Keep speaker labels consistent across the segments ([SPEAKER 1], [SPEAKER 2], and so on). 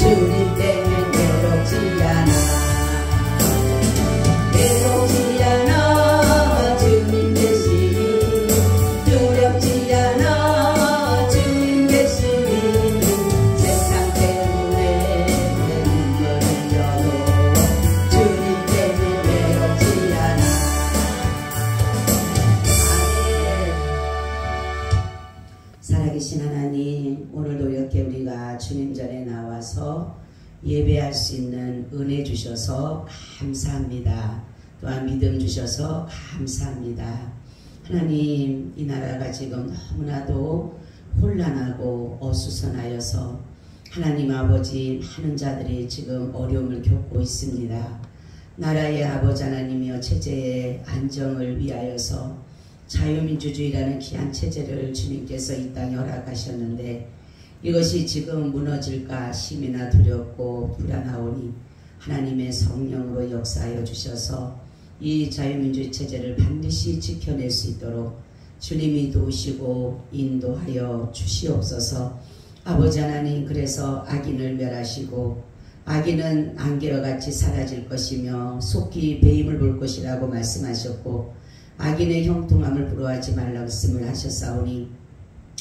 [SPEAKER 1] 주님 때문에 외롭지 않아. 외롭지 않아 주님 계시니, 두렵지 않아 주님 계시니, 세상 때문에 눈물을 흘려도 주님 때문에 외롭지 않아. 살아계신 하나님, 오늘도 이렇게 우리가 주님 전에 나와서 예배할 수 있는 은혜 주셔서 감사합니다. 또한 믿음 주셔서 감사합니다. 하나님, 이 나라가 지금 너무나도 혼란하고 어수선하여서 하나님 아버지, 많은 자들이 지금 어려움을 겪고 있습니다. 나라의 아버지 하나님이여, 체제의 안정을 위하여서 자유민주주의라는 귀한 체제를 주님께서 이 땅에 허락하셨는데, 이것이 지금 무너질까 심히나 두렵고 불안하오니 하나님의 성령으로 역사하여 주셔서 이 자유민주주의 체제를 반드시 지켜낼 수 있도록 주님이 도우시고 인도하여 주시옵소서. 아버지 하나님, 그래서 악인을 멸하시고 악인은 안개와 같이 사라질 것이며 속히 배임을 볼 것이라고 말씀하셨고, 악인의 형통함을 부러워하지 말라고 말씀을 하셨사오니,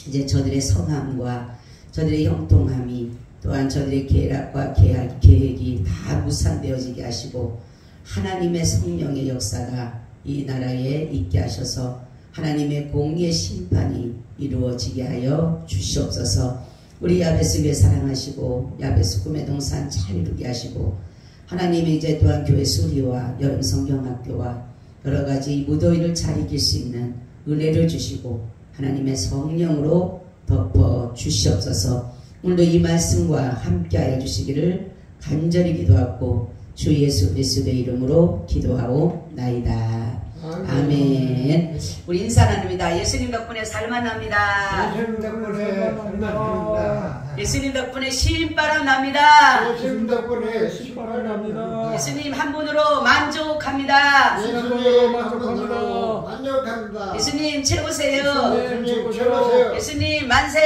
[SPEAKER 1] 이제 저들의 성함과 저들의 형통함이, 또한 저들의 계략과 계획이 다 무산되어지게 하시고 하나님의 성령의 역사가 이 나라에 있게 하셔서 하나님의 공의의 심판이 이루어지게 하여 주시옵소서. 우리 야베스 교회 사랑하시고 야베스 꿈의 동산 잘 이루게 하시고, 하나님이 이제 또한 교회 수리와 여름 성경학교와 여러가지 무더위를 잘 이길 수 있는 은혜를 주시고 하나님의 성령으로 덮어 주시옵소서. 오늘도 이 말씀과 함께하여 주시기를 간절히 기도하고 주 예수 그리스도의 이름으로 기도하옵나이다. 아멘. 우리 인사 나눕니다. 예수님 덕분에 살만 납니다.
[SPEAKER 2] 예수님 덕분에 살만 납니다.
[SPEAKER 1] 예수님 덕분에 신바람 납니다.
[SPEAKER 2] 예수님 덕분에 신바람 납니다.
[SPEAKER 1] 예수님 한 분으로 만족합니다.
[SPEAKER 2] 예수님 만족합니다.
[SPEAKER 1] 예수님 최고세요.
[SPEAKER 2] 예수님 최고세요.
[SPEAKER 1] 예수님 만세.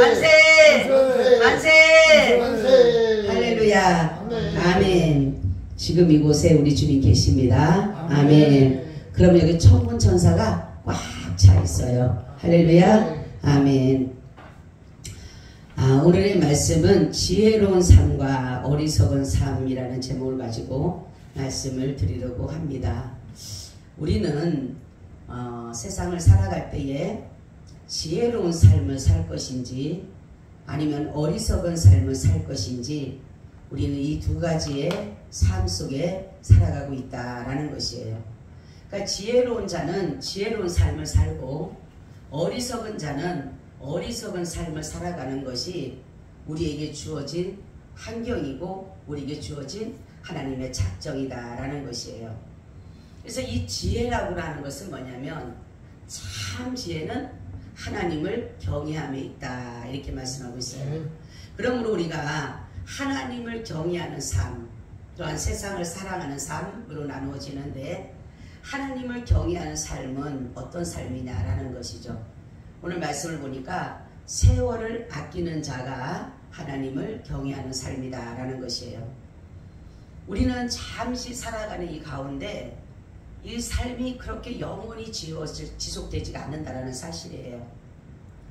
[SPEAKER 2] 만세.
[SPEAKER 1] 만세. 할렐루야. 아멘. 지금 이곳에 우리 주님 계십니다. 아멘. 그럼 여기 천군 천사가 꽉 차 있어요. 할렐루야. 아멘. 오늘의 말씀은 지혜로운 삶과 어리석은 삶이라는 제목을 가지고 말씀을 드리려고 합니다. 우리는 세상을 살아갈 때에 지혜로운 삶을 살 것인지 아니면 어리석은 삶을 살 것인지, 우리는 이 두 가지의 삶 속에 살아가고 있다라는 것이에요. 그러니까 지혜로운 자는 지혜로운 삶을 살고 어리석은 자는 어리석은 삶을 살아가는 것이 우리에게 주어진 환경이고 우리에게 주어진 하나님의 작정이다라는 것이에요. 그래서 이 지혜라고 하는 것은 뭐냐면, 참 지혜는 하나님을 경외함에 있다, 이렇게 말씀하고 있어요. 그러므로 우리가 하나님을 경외하는 삶, 또한 세상을 사랑하는 삶으로 나누어지는데, 하나님을 경외하는 삶은 어떤 삶이냐라는 것이죠. 오늘 말씀을 보니까 세월을 아끼는 자가 하나님을 경외하는 삶이다 라는 것이에요. 우리는 잠시 살아가는 이 가운데 이 삶이 그렇게 영원히 지속되지가 않는다라는 사실이에요.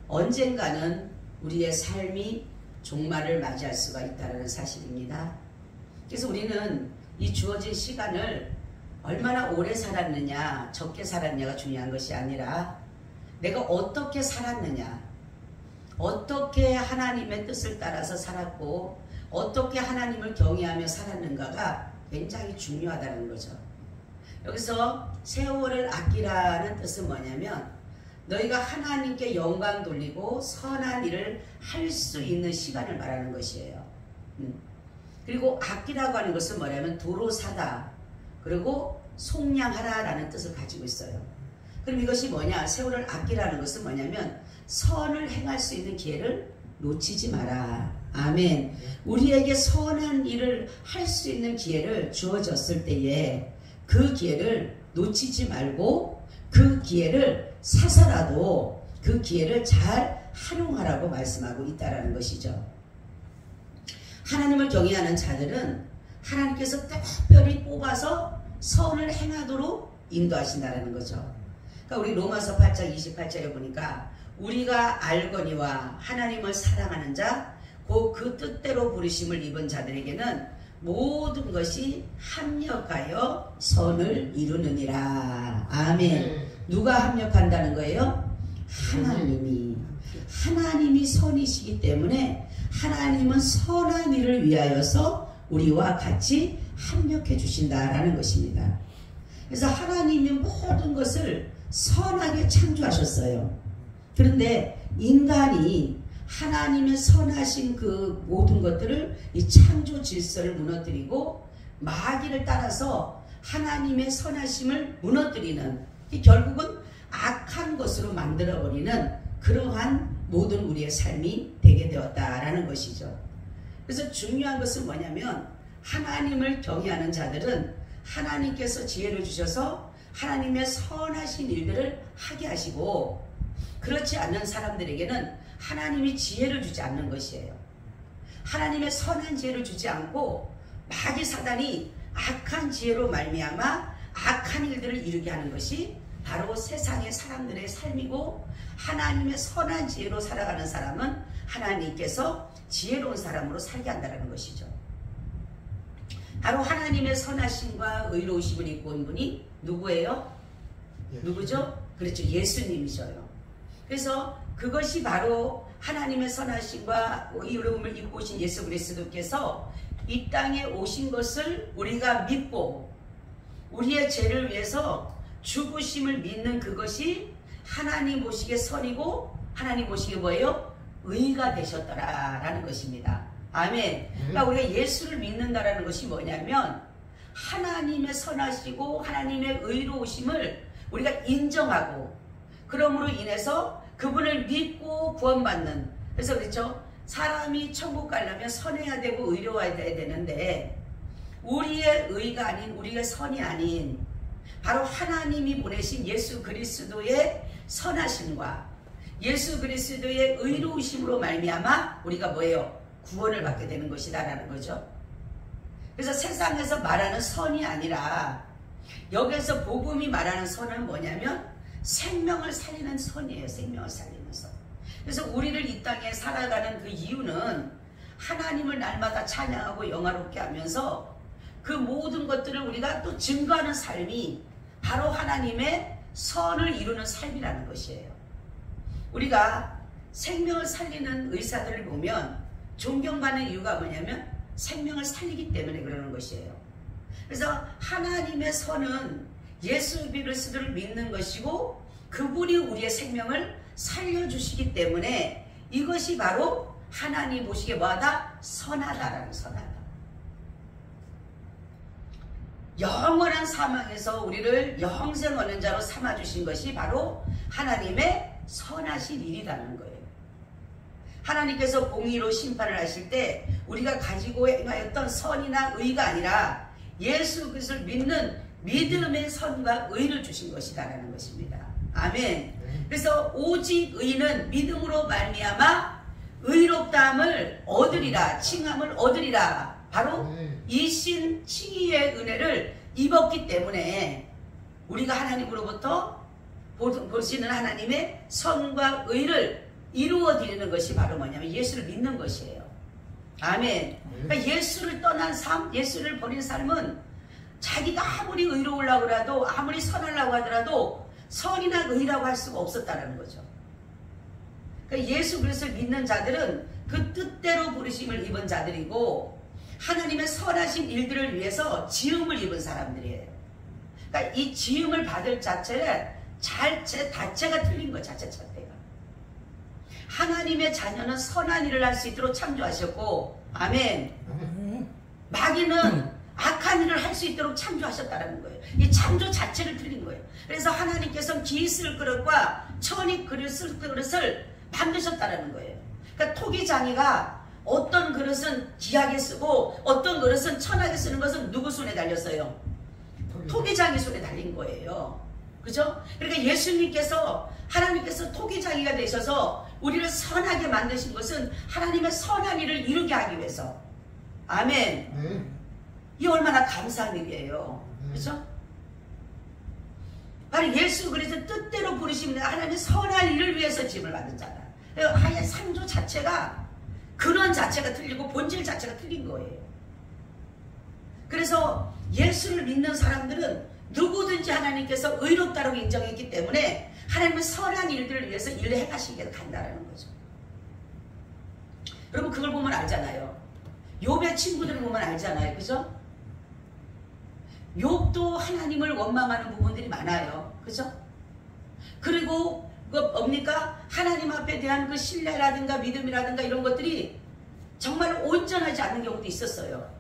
[SPEAKER 1] 언젠가는 우리의 삶이 종말을 맞이할 수가 있다는 사실입니다. 그래서 우리는 이 주어진 시간을 얼마나 오래 살았느냐, 적게 살았느냐가 중요한 것이 아니라 내가 어떻게 살았느냐, 어떻게 하나님의 뜻을 따라서 살았고 어떻게 하나님을 경외하며 살았는가가 굉장히 중요하다는 거죠. 여기서 세월을 아끼라는 뜻은 뭐냐면, 너희가 하나님께 영광 돌리고 선한 일을 할 수 있는 시간을 말하는 것이에요. 그리고 아끼라고 하는 것은 뭐냐면 도로 사다, 그리고 속량하라 라는 뜻을 가지고 있어요. 그럼 이것이 뭐냐, 세월을 아끼라는 것은 뭐냐면 선을 행할 수 있는 기회를 놓치지 마라. 아멘. 우리에게 선한 일을 할 수 있는 기회를 주어졌을 때에 그 기회를 놓치지 말고 그 기회를 사서라도 그 기회를 잘 활용하라고 말씀하고 있다는 것이죠. 하나님을 경외하는 자들은 하나님께서 특별히 뽑아서 선을 행하도록 인도하신다는 거죠. 그러니까 우리 로마서 8장 28절에 보니까 우리가 알거니와 하나님을 사랑하는 자 곧 그 뜻대로 부르심을 입은 자들에게는 모든 것이 합력하여 선을 이루느니라. 아멘. 누가 합력한다는 거예요? 하나님이 선이시기 때문에 하나님은 선한 일을 위하여서 우리와 같이 합력해 주신다라는 것입니다. 그래서 하나님이 모든 것을 선하게 창조하셨어요. 그런데 인간이 하나님의 선하신 그 모든 것들을 이 창조 질서를 무너뜨리고 마귀를 따라서 하나님의 선하심을 무너뜨리는, 결국은 악한 것으로 만들어버리는 그러한 모든 우리의 삶이 되게 되었다라는 것이죠. 그래서 중요한 것은 뭐냐면 하나님을 경외하는 자들은 하나님께서 지혜를 주셔서 하나님의 선하신 일들을 하게 하시고, 그렇지 않는 사람들에게는 하나님이 지혜를 주지 않는 것이에요. 하나님의 선한 지혜를 주지 않고 마귀 사단이 악한 지혜로 말미암아 악한 일들을 이루게 하는 것이 바로 세상의 사람들의 삶이고, 하나님의 선한 지혜로 살아가는 사람은 하나님께서 지혜로운 사람으로 살게 한다는 것이죠. 바로 하나님의 선하심과 의로우심을 입고 온 분이 누구예요? 누구죠? 그렇죠. 예수님이셔요. 그래서 그것이 바로 하나님의 선하심과 의로움을 입고 오신 예수 그리스도께서 이 땅에 오신 것을 우리가 믿고 우리의 죄를 위해서 죽으심을 믿는 그것이 하나님 보시기에 선이고 하나님 보시기에 뭐예요? 의가 되셨더라라는 것입니다. 아멘. 그러니까 우리가 예수를 믿는다라는 것이 뭐냐면 하나님의 선하시고 하나님의 의로우심을 우리가 인정하고, 그러므로 인해서 그분을 믿고 구원받는, 그래서 그렇죠. 사람이 천국 가려면 선해야 되고 의로워야 되는데 우리의 의가 아닌, 우리의 선이 아닌 바로 하나님이 보내신 예수 그리스도의 선하심과 예수 그리스도의 의로우심으로 말미암아 우리가 뭐예요? 구원을 받게 되는 것이다라는 거죠. 그래서 세상에서 말하는 선이 아니라 여기서 복음이 말하는 선은 뭐냐면 생명을 살리는 선이에요. 생명을 살리는 선. 그래서 우리를 이 땅에 살아가는 그 이유는 하나님을 날마다 찬양하고 영화롭게 하면서 그 모든 것들을 우리가 또 증거하는 삶이 바로 하나님의 선을 이루는 삶이라는 것이에요. 우리가 생명을 살리는 의사들을 보면 존경받는 이유가 뭐냐면 생명을 살리기 때문에 그러는 것이에요. 그래서 하나님의 선은 예수 그리스도를 믿는 것이고 그분이 우리의 생명을 살려주시기 때문에 이것이 바로 하나님 보시기에 뭐하다? 선하다라는, 선하다. 영원한 사망에서 우리를 영생 얻는 자로 삼아주신 것이 바로 하나님의 선하신 일이라는 거예요. 하나님께서 공의로 심판을 하실 때 우리가 가지고 행하였던 선이나 의가 아니라 예수 그리스도를 믿는 믿음의 선과 의를 주신 것이다라는 것입니다. 아멘. 그래서 오직 의는 믿음으로 말미암아 의롭다함을 얻으리라, 칭함을 얻으리라. 바로 이 신 칭의의 은혜를 입었기 때문에 우리가 하나님으로부터 보시는 하나님의 선과 의를 이루어 드리는 것이 바로 뭐냐면 예수를 믿는 것이에요. 아멘. 그러니까 예수를 떠난 삶, 예수를 버린 삶은 자기가 아무리 의로우려고 하더라도, 아무리 선하려고 하더라도 선이나 의라고 할 수가 없었다는 거죠. 그러니까 예수 그리스도를 믿는 자들은 그 뜻대로 부르심을 입은 자들이고 하나님의 선하신 일들을 위해서 지음을 입은 사람들이에요. 그러니까 이 지음을 받을 자체가 틀린 거예요. 자체가. 하나님의 자녀는 선한 일을 할 수 있도록 창조하셨고, 아멘. 마귀는 악한 일을 할 수 있도록 창조하셨다는 거예요. 이 창조 자체를 틀린 거예요. 그래서 하나님께서는 기슬 그릇과 천이 그릇을 만드셨다는 거예요. 그러니까 토기장이가 어떤 그릇은 귀하게 쓰고 어떤 그릇은 천하게 쓰는 것은 누구 손에 달렸어요? 토기장이 손에 달린 거예요. 그죠? 그러니까 예수님께서, 하나님께서 토기장이가 되셔서 우리를 선하게 만드신 것은 하나님의 선한 일을 이루게 하기 위해서, 아멘.
[SPEAKER 2] 네.
[SPEAKER 1] 이 얼마나 감사한 일이에요. 그렇죠? 바로 예수 그리스도 뜻대로 부르시면 하나님의 선한 일을 위해서 짐을 받았잖아요. 아예 창조 자체가 근원 자체가 틀리고 본질 자체가 틀린 거예요. 그래서 예수를 믿는 사람들은 누구든지 하나님께서 의롭다고 인정했기 때문에 하나님의 선한 일들을 위해서 일을 행하시게 간다라는 거죠. 여러분 그걸 보면 알잖아요. 욥의 친구들을 보면 알잖아요. 그죠? 욥도 하나님을 원망하는 부분들이 많아요. 그죠? 그리고 그 뭡니까? 하나님 앞에 대한 그 신뢰라든가 믿음이라든가 이런 것들이 정말 온전하지 않은 경우도 있었어요.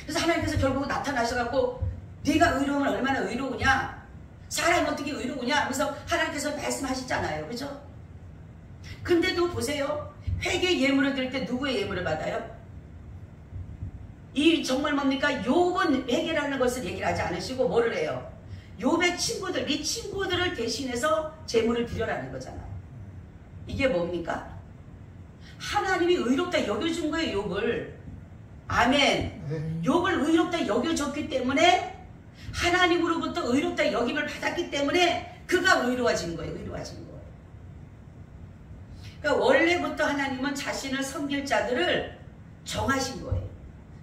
[SPEAKER 1] 그래서 하나님께서 결국 나타나셔갖고 네가 의로우면 얼마나 의로우냐? 사람이 어떻게 의로우냐? 하면서 하나님께서 말씀하시잖아요. 그죠? 근데도 보세요. 회개 예물을 드릴 때 누구의 예물을 받아요? 이 정말 뭡니까? 욥은 회개라는 것을 얘기를 하지 않으시고 뭐를 해요? 욥의 친구들, 네 친구들을 대신해서 제물을 드려라는 거잖아요. 이게 뭡니까? 하나님이 의롭다 여겨준 거예요, 욥을. 아멘. 욥을 의롭다 여겨줬기 때문에 하나님으로부터 의롭다 여김을 받았기 때문에 그가 의로워진 거예요. 의로워진 거예요. 그러니까 원래부터 하나님은 자신을 섬길 자들을 정하신 거예요.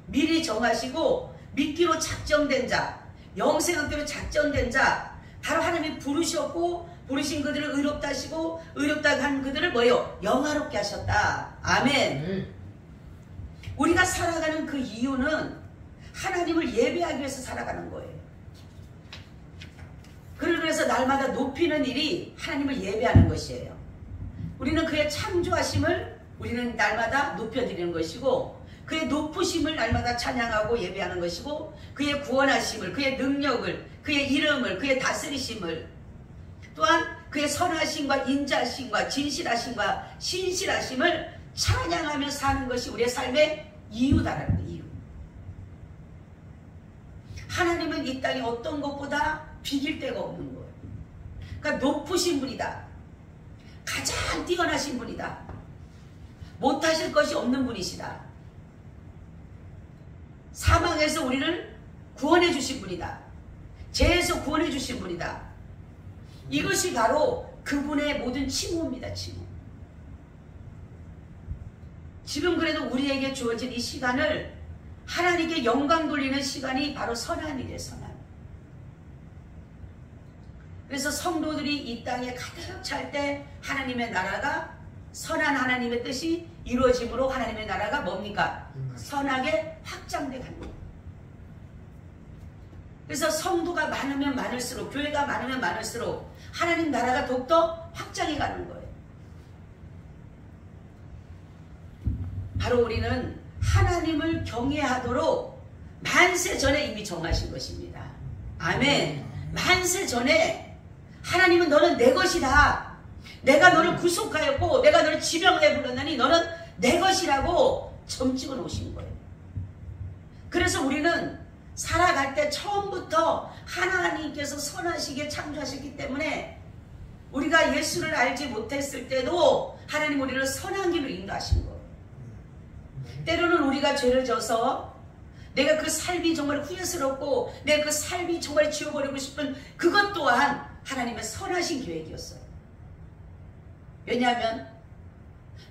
[SPEAKER 1] 미리 정하시고 믿기로 작정된 자, 영생하기로 작정된 자, 바로 하나님이 부르셨고 부르신 그들을 의롭다 하시고 의롭다 한 그들을 뭐예요? 영화롭게 하셨다. 아멘. 우리가 살아가는 그 이유는 하나님을 예배하기 위해서 살아가는 거예요. 그래서 날마다 높이는 일이 하나님을 예배하는 것이에요. 우리는 그의 창조하심을 우리는 날마다 높여드리는 것이고 그의 높으심을 날마다 찬양하고 예배하는 것이고 그의 구원하심을, 그의 능력을, 그의 이름을, 그의 다스리심을 또한 그의 선하심과 인자하심과 진실하심과 신실하심을 찬양하며 사는 것이 우리의 삶의 이유다라는 거예요. 이유. 하나님은 이 땅에 어떤 것보다 비길 데가 없는 거예요. 그러니까 높으신 분이다. 가장 뛰어나신 분이다. 못하실 것이 없는 분이시다. 사망에서 우리를 구원해 주신 분이다. 죄에서 구원해 주신 분이다. 이것이 바로 그분의 모든 칭호입니다. 칭호. 지금 그래도 우리에게 주어진 이 시간을 하나님께 영광 돌리는 시간이 바로 선한 일이에요. 선한. 그래서 성도들이 이 땅에 가득 찰 때 하나님의 나라가 선한 하나님의 뜻이 이루어짐으로 하나님의 나라가 뭡니까? 선하게 확장돼 가는 거예요. 그래서 성도가 많으면 많을수록 교회가 많으면 많을수록 하나님 나라가 더욱더 확장해 가는 거예요. 바로 우리는 하나님을 경외하도록 만세 전에 이미 정하신 것입니다. 아멘. 만세 전에 하나님은 너는 내 것이다. 내가 너를 구속하였고 내가 너를 지명하여 불렀나니 너는 내 것이라고 점 찍어 놓으신 거예요. 그래서 우리는 살아갈 때 처음부터 하나님께서 선하시게 창조하셨기 때문에 우리가 예수를 알지 못했을 때도 하나님 우리를 선한 길로 인도하신 거예요. 때로는 우리가 죄를 져서 내가 그 삶이 정말 후회스럽고 내가 그 삶이 정말 지워버리고 싶은 그것 또한 하나님의 선하신 계획이었어요. 왜냐하면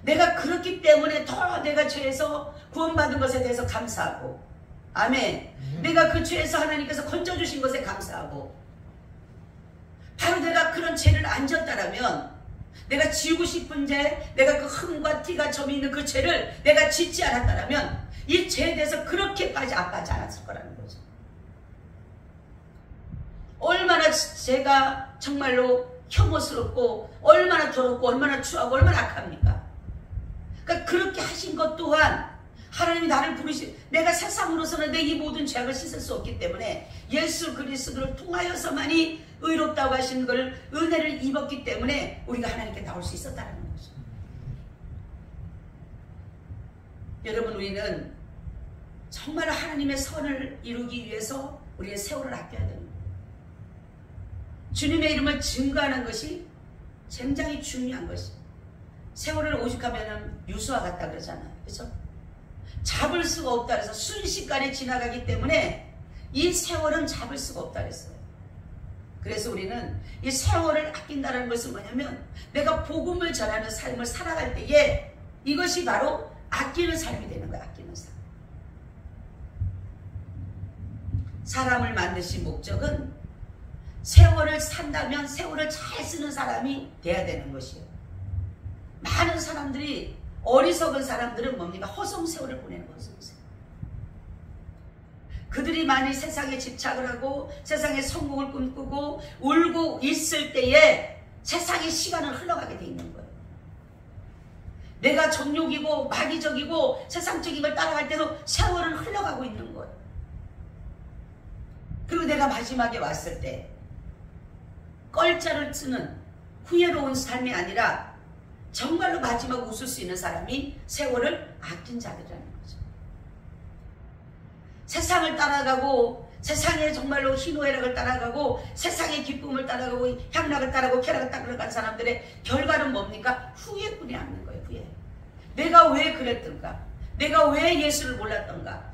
[SPEAKER 1] 내가 그렇기 때문에 더 내가 죄에서 구원받은 것에 대해서 감사하고 아멘. 내가 그 죄에서 하나님께서 건져주신 것에 감사하고 바로 내가 그런 죄를 안 졌다라면 내가 지우고 싶은 죄, 내가 그 흠과 티가 점이 있는 그 죄를 내가 짓지 않았다라면 이 죄에 대해서 그렇게까지 아파하지 않았을 거라는 거죠. 얼마나 제가 정말로 혐오스럽고 얼마나 더럽고 얼마나 추하고 얼마나 악합니까? 그러니까 그렇게 하신 것 또한 하나님이 나를 부르시 내가 세상으로서는 내 이 모든 죄악을 씻을 수 없기 때문에 예수 그리스도를 통하여서만이 의롭다고 하신 걸 은혜를 입었기 때문에 우리가 하나님께 나올 수 있었다는 거죠. 여러분 우리는 정말 하나님의 선을 이루기 위해서 우리의 세월을 아껴야 됩니다. 주님의 이름을 증거하는 것이 굉장히 중요한 것이에요. 세월을 오죽하면 유수와 같다 그러잖아요. 그렇죠? 잡을 수가 없다 그래서 순식간에 지나가기 때문에 이 세월은 잡을 수가 없다 그랬어요. 그래서 우리는 이 세월을 아낀다는 것은 뭐냐면 내가 복음을 전하는 삶을 살아갈 때에 이것이 바로 아끼는 삶이 되는 거야. 아끼는 삶. 사람을 만드신 목적은 세월을 산다면 세월을 잘 쓰는 사람이 돼야 되는 것이에요. 많은 사람들이 어리석은 사람들은 뭡니까? 허송세월을 보내는 거예요. 허송세월. 그들이 많이 세상에 집착을 하고 세상에 성공을 꿈꾸고 울고 있을 때에 세상의 시간은 흘러가게 돼 있는 거예요. 내가 정욕이고 마귀적이고 세상적인 걸 따라갈 때도 세월은 흘러가고 있는 거예요. 그리고 내가 마지막에 왔을 때 껄자를 쓰는 후회로운 삶이 아니라 정말로 마지막 웃을 수 있는 사람이 세월을 아낀 자들이라는 거죠. 세상을 따라가고 세상의 정말로 희노애락을 따라가고 세상의 기쁨을 따라가고 향락을 따라가고 쾌락을 따라가는 사람들의 결과는 뭡니까? 후회뿐이 남는 거예요. 후회. 내가 왜 그랬던가? 내가 왜 예수를 몰랐던가?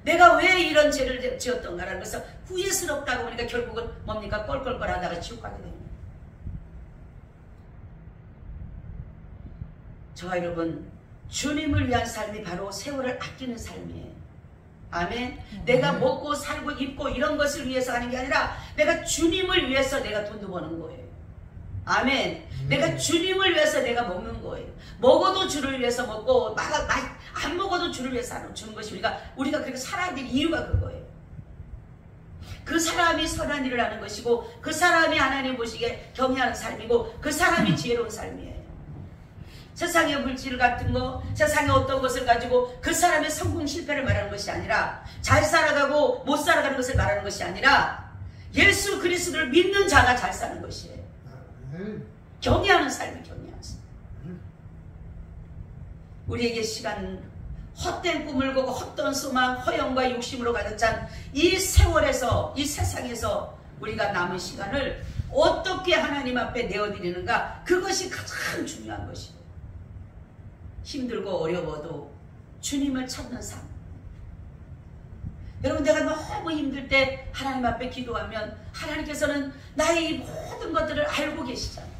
[SPEAKER 1] 내가 왜 이런 죄를 지었던가라는 것을 후회스럽다고 보니까 결국은 뭡니까? 껄껄껄 하다가 지옥 가게 됩니다. 저와 여러분, 주님을 위한 삶이 바로 세월을 아끼는 삶이에요. 아멘. 내가 먹고 살고 입고 이런 것을 위해서 하는 게 아니라 내가 주님을 위해서 내가 돈도 버는 거예요. 아멘. 내가 주님을 위해서 내가 먹는 거예요. 먹어도 주를 위해서 먹고 안 먹어도 주를 위해서 주는 것이 우리가 그렇게 살아야 될 이유가 그거예요. 그 사람이 선한 일을 하는 것이고 그 사람이 하나님 보시기에 경외하는 삶이고 그 사람이 지혜로운 삶이에요. 세상의 물질 같은 거, 세상의 어떤 것을 가지고 그 사람의 성공 실패를 말하는 것이 아니라 잘 살아가고 못 살아가는 것을 말하는 것이 아니라 예수 그리스도를 믿는 자가 잘 사는 것이에요. 경외하는 삶이 경외하는 삶. 우리에게 시간 헛된 꿈을 꾸고 헛된 소망, 허영과 욕심으로 가득 찬 이 세월에서 이 세상에서 우리가 남은 시간을 어떻게 하나님 앞에 내어드리는가 그것이 가장 중요한 것이에요. 힘들고 어려워도 주님을 찾는 삶. 여러분 내가 너무 힘들 때 하나님 앞에 기도하면 하나님께서는 나의 이 모든 것들을 알고 계시잖아요.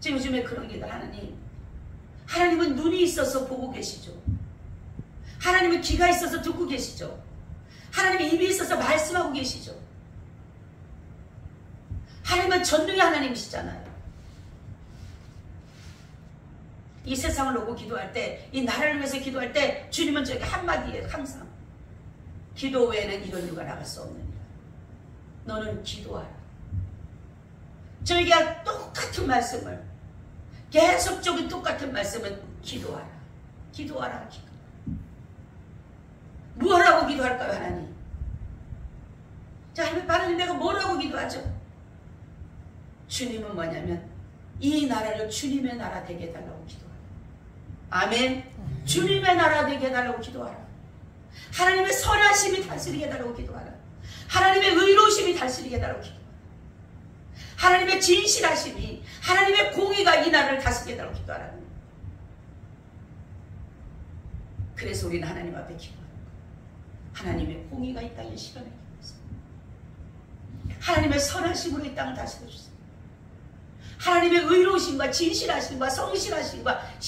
[SPEAKER 1] 저 요즘에 그런 기도 하나님은 눈이 있어서 보고 계시죠. 하나님은 귀가 있어서 듣고 계시죠. 하나님은 입이 있어서 말씀하고 계시죠. 하나님은 전능의 하나님이시잖아요. 이 세상을 놓고 기도할 때, 이 나라를 위해서 기도할 때 주님은 저에게 한마디예요. 항상 기도 외에는 이런 이유가 나갈 수 없느니라. 너는 기도하라. 저에게 똑같은 말씀을 계속적인 똑같은 말씀은 기도하라. 기도하라. 기도. 뭐라고 기도할까요? 하나님? 자, 하나님 내가 뭐라고 기도하죠? 주님은 뭐냐면 이 나라를 주님의 나라 되게 해달라고 기도하라. 아멘. 주님의 나라 되게 해달라고 기도하라. 하나님의 선하심이 다스리게 해달라고 기도하라. 하나님의 의로우심이 다스리게 해달라고 기도하라. 하나님의 진실하심이, 하나님의 공의가 이 나라를 다스리게 해달라고 기도하라. 그래서 우리는 하나님 앞에 기도하는 거예요. 하나님의 공의가 이 땅에 실현해 주세요. 하나님의 선하심으로 이 땅을 다스려 주세요. 하나님의 의로우심과 진실하심과 성실하심과